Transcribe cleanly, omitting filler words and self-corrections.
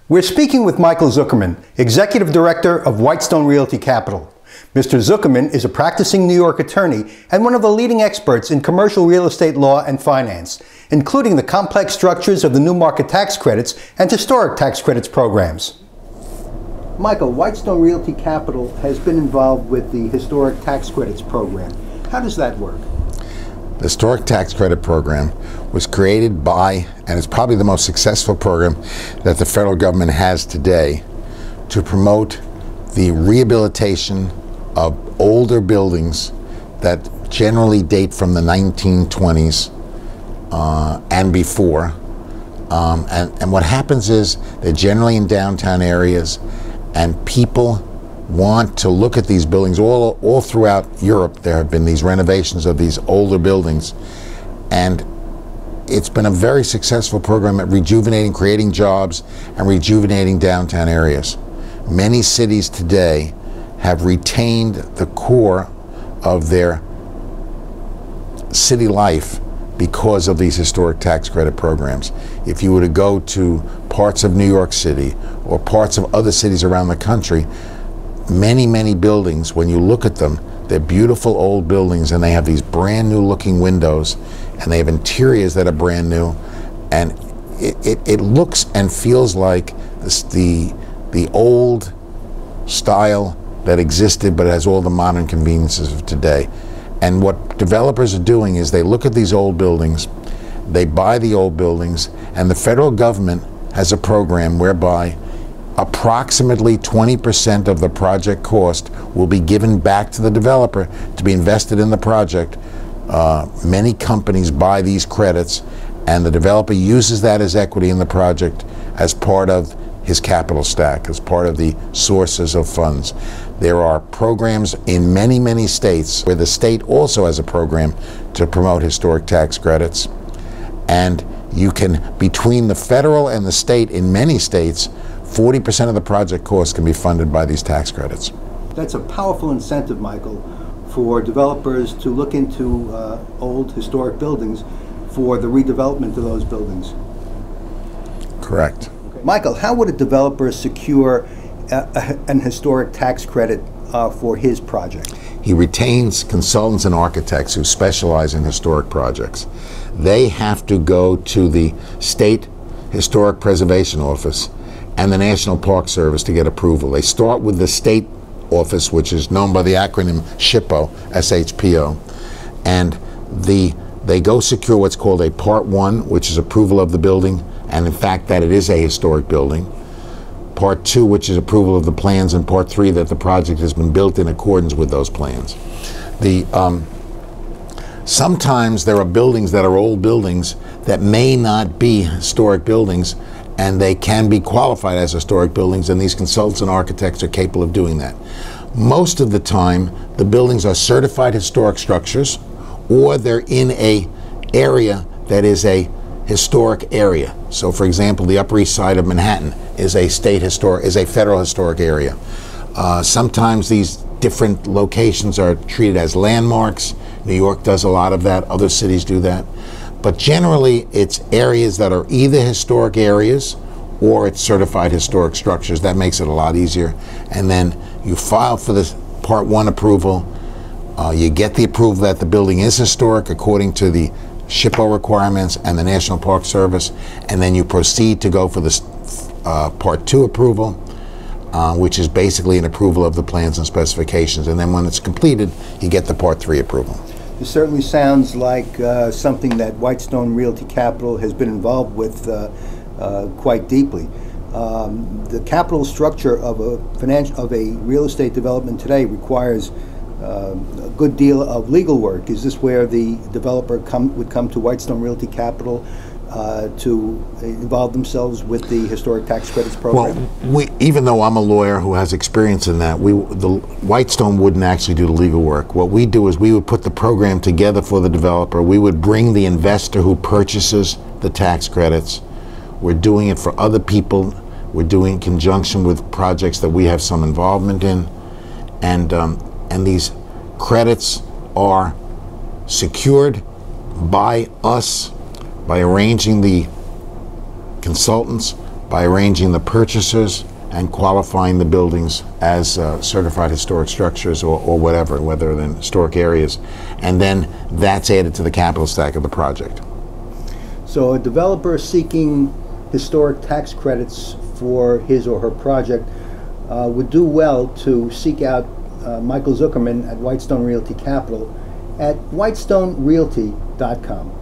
We're speaking with Michael Zuckerman, Executive Director of Whitestone Realty Capital. Mr. Zuckerman is a practicing New York attorney and one of the leading experts in commercial real estate law and finance, including the complex structures of the new market tax credits and historic tax credits programs. Michael, Whitestone Realty Capital has been involved with the historic tax credits program. How does that work? The Historic Tax Credit Program was created by, and it's probably the most successful program that the federal government has today, to promote the rehabilitation of older buildings that generally date from the 1920s and before. And what happens is they're generally in downtown areas, and people want to look at these buildings. All throughout Europe there have been these renovations of these older buildings, and it's been a very successful program at rejuvenating, creating jobs, and rejuvenating downtown areas. Many cities today have retained the core of their city life because of these historic tax credit programs. If you were to go to parts of New York City or parts of other cities around the country, many buildings, when you look at them, they're beautiful old buildings, and they have these brand new looking windows, and they have interiors that are brand new, and it looks and feels like the old style that existed, but it has all the modern conveniences of today. And what developers are doing is they look at these old buildings, they buy the old buildings, and the federal government has a program whereby approximately 20% of the project cost will be given back to the developer to be invested in the project. Many companies buy these credits, and the developer uses that as equity in the project as part of his capital stack, as part of the sources of funds. There are programs in many states where the state also has a program to promote historic tax credits. And you can, between the federal and the state, in many states, 40% of the project cost can be funded by these tax credits. That's a powerful incentive, Michael, for developers to look into old historic buildings for the redevelopment of those buildings. Correct. Okay. Michael, how would a developer secure an historic tax credit for his project? He retains consultants and architects who specialize in historic projects. They have to go to the State Historic Preservation Office and the National Park Service to get approval. They start with the state office, which is known by the acronym SHPO, S-H-P-O, and they go secure what's called a Part 1, which is approval of the building, and in fact that it is a historic building. Part 2, which is approval of the plans, and Part 3, that the project has been built in accordance with those plans. Sometimes there are buildings that are old buildings that may not be historic buildings, and they can be qualified as historic buildings, and these consultants and architects are capable of doing that. Most of the time, the buildings are certified historic structures, or they're in an area that is a historic area. So, for example, the Upper East Side of Manhattan is a federal historic area. Sometimes these different locations are treated as landmarks. New York does a lot of that. Other cities do that. But generally, it's areas that are either historic areas or it's certified historic structures. That makes it a lot easier. And then you file for this Part 1 approval. You get the approval that the building is historic according to the SHPO requirements and the National Park Service. And then you proceed to go for this Part 2 approval, which is basically an approval of the plans and specifications. And then when it's completed, you get the Part 3 approval. This certainly sounds like something that Whitestone Realty Capital has been involved with quite deeply. The capital structure of a real estate development today requires a good deal of legal work. Is this where the developer would come to Whitestone Realty Capital to involve themselves with the historic tax credits program? Well, even though I'm a lawyer who has experience in that, the Whitestone wouldn't actually do the legal work. What we do is we would put the program together for the developer. We would bring the investor who purchases the tax credits. We're doing it for other people. We're doing it in conjunction with projects that we have some involvement in. And these credits are secured by us by arranging the consultants by arranging the purchasers and qualifying the buildings as certified historic structures or whatever, whether they're in historic areas, and then that's added to the capital stack of the project. So a developer seeking historic tax credits for his or her project would do well to seek out Michael Zuckerman at Whitestone Realty Capital at whitestonerealty.com.